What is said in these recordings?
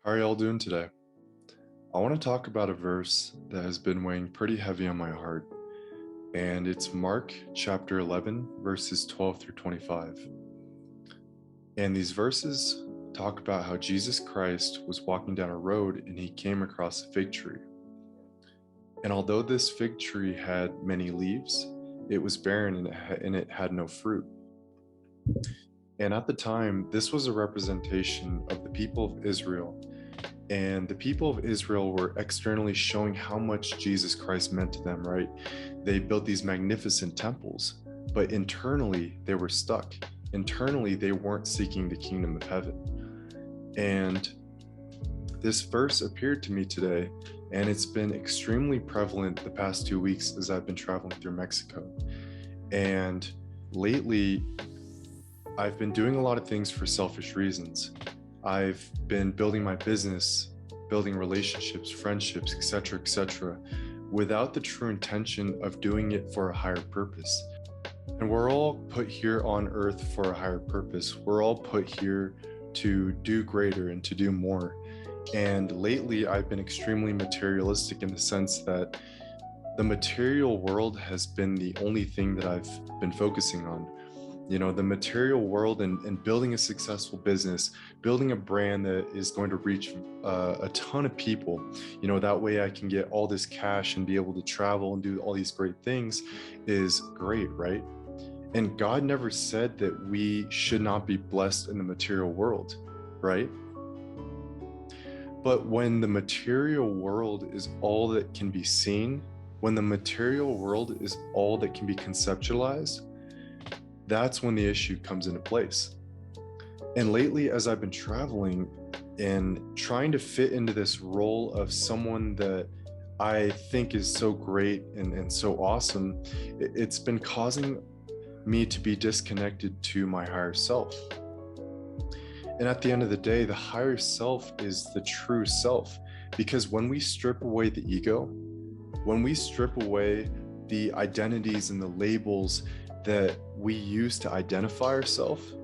How are y'all doing today? I want to talk about a verse that has been weighing pretty heavy on my heart, and it's Mark chapter 11, verses 12 through 25. And these verses talk about how Jesus Christ was walking down a road and he came across a fig tree. And although this fig tree had many leaves, it was barren and it had no fruit. And at the time, this was a representation of the people of Israel. And the people of Israel were externally showing how much Jesus Christ meant to them, right? They built these magnificent temples, but internally they were stuck. Internally, they weren't seeking the kingdom of heaven. And this verse appeared to me today, and it's been extremely prevalent the past 2 weeks as I've been traveling through Mexico. And lately, I've been doing a lot of things for selfish reasons. I've been building my business, building relationships, friendships, etc., without the true intention of doing it for a higher purpose. And we're all put here on earth for a higher purpose. We're all put here to do greater and to do more. And lately, I've been extremely materialistic in the sense that the material world has been the only thing that I've been focusing on. You know, the material world and building a successful business, building a brand that is going to reach a ton of people. You know, that way I can get all this cash and be able to travel and do all these great things is great, right? And God never said that we should not be blessed in the material world, right? But when the material world is all that can be seen, when the material world is all that can be conceptualized, that's when the issue comes into place. And lately, as I've been traveling and trying to fit into this role of someone that I think is so great and so awesome, it's been causing me to be disconnected to my higher self. And at the end of the day, the higher self is the true self. Because when we strip away the ego, when we strip away the identities and the labels that we use to identify ourselves,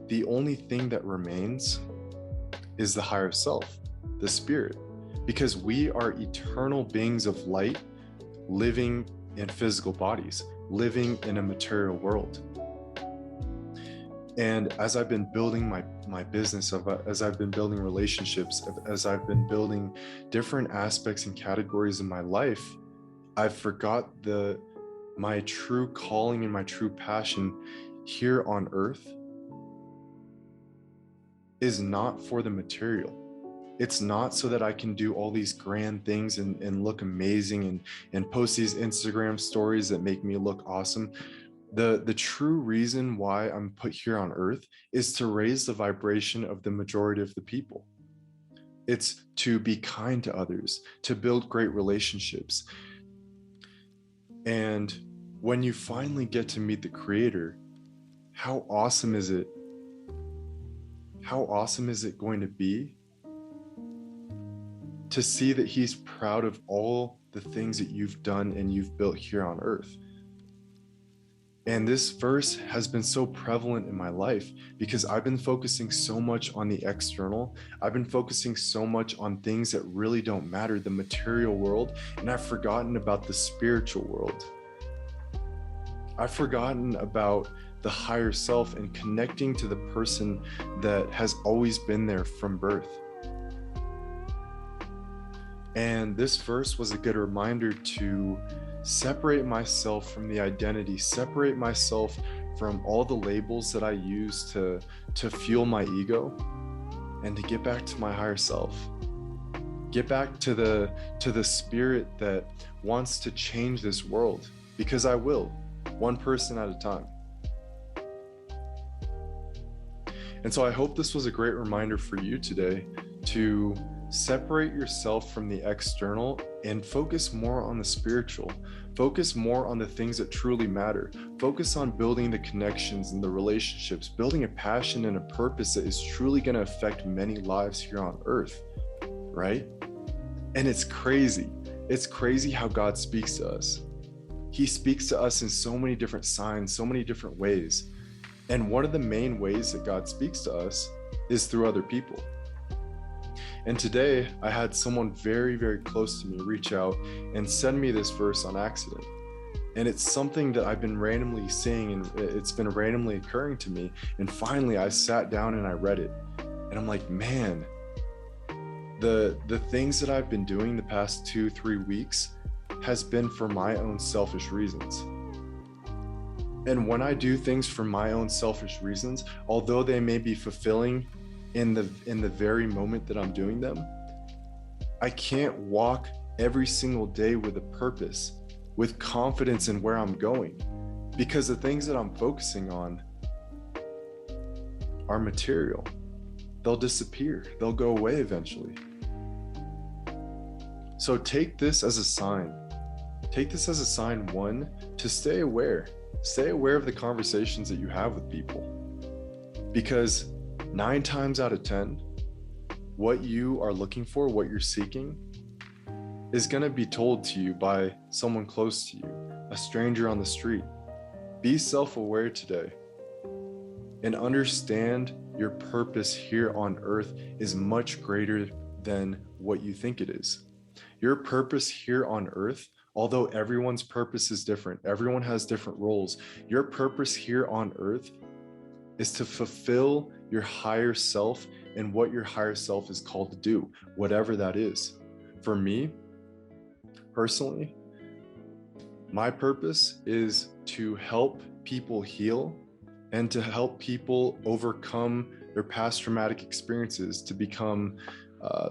the only thing that remains is the higher self, the spirit, because we are eternal beings of light living in physical bodies, living in a material world. And as I've been building my business, as I've been building relationships, as I've been building different aspects and categories in my life, I've forgot my true calling and my true passion here on earth is not for the material. It's not so that I can do all these grand things and look amazing and post these Instagram stories that make me look awesome. The true reason why I'm put here on earth is to raise the vibration of the majority of the people. It's to be kind to others, to build great relationships. And when you finally get to meet the Creator, how awesome is it? How awesome is it going to be to see that He's proud of all the things that you've done and you've built here on earth? And this verse has been so prevalent in my life because I've been focusing so much on the external. I've been focusing so much on things that really don't matter, the material world, and I've forgotten about the spiritual world. I've forgotten about the higher self and connecting to the person that has always been there from birth. And this verse was a good reminder to separate myself from the identity, separate myself from all the labels that I use to fuel my ego, and to get back to my higher self. Get back to the spirit that wants to change this world, because I will, one person at a time. And so I hope this was a great reminder for you today to separate yourself from the external and focus more on the spiritual. Focus more on the things that truly matter. Focus on building the connections and the relationships, building a passion and a purpose that is truly going to affect many lives here on earth, right? And it's crazy. It's crazy how God speaks to us. He speaks to us in so many different signs, so many different ways. And one of the main ways that God speaks to us is through other people. And today I had someone very, very close to me reach out and send me this verse on accident. And it's something that I've been randomly seeing, and it's been randomly occurring to me. And finally I sat down and I read it. And I'm like, man, the things that I've been doing the past 2-3 weeks has been for my own selfish reasons. And when I do things for my own selfish reasons, although they may be fulfilling in the very moment that I'm doing them, I can't walk every single day with a purpose, with confidence in where I'm going, because the things that I'm focusing on are material. They'll disappear. They'll go away eventually. So take this as a sign. Take this as a sign, one, to stay aware. Stay aware of the conversations that you have with people. Because 9 times out of 10, what you are looking for, what you're seeking, is going to be told to you by someone close to you, a stranger on the street. Be self-aware today and understand your purpose here on earth is much greater than what you think it is. Your purpose here on earth, although everyone's purpose is different, everyone has different roles, your purpose here on earth is to fulfill your higher self and what your higher self is called to do, whatever that is. For me, personally, my purpose is to help people heal and to help people overcome their past traumatic experiences, to become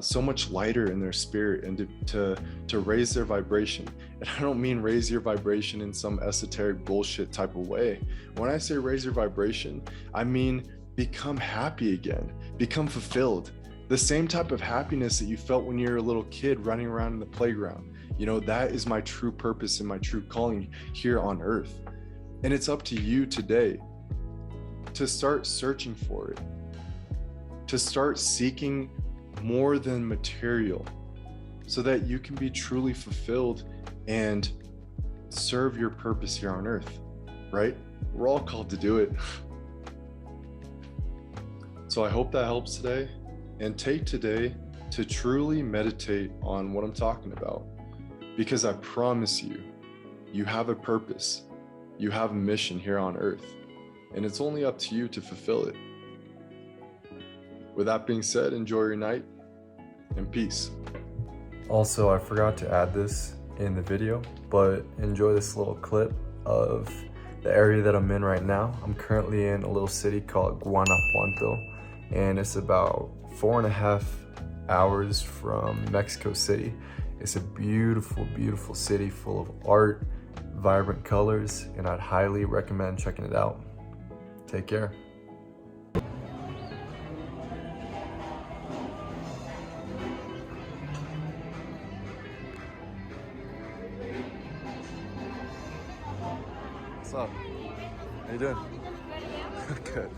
so much lighter in their spirit, and to raise their vibration. And I don't mean raise your vibration in some esoteric bullshit type of way. When I say raise your vibration, I mean become happy again, become fulfilled. The same type of happiness that you felt when you were a little kid running around in the playground. You know, that is my true purpose and my true calling here on earth. And it's up to you today to start searching for it, to start seeking more than material, so that you can be truly fulfilled and serve your purpose here on earth, right? We're all called to do it. So I hope that helps today, and take today to truly meditate on what I'm talking about, because I promise you, you have a purpose, you have a mission here on earth, and it's only up to you to fulfill it. With that being said, enjoy your night and peace. Also, I forgot to add this in the video, but enjoy this little clip of the area that I'm in right now. I'm currently in a little city called Guanajuato, and it's about 4.5 hours from Mexico City. It's a beautiful, beautiful city full of art, vibrant colors, and I'd highly recommend checking it out. Take care. What's up? How you doing? Good.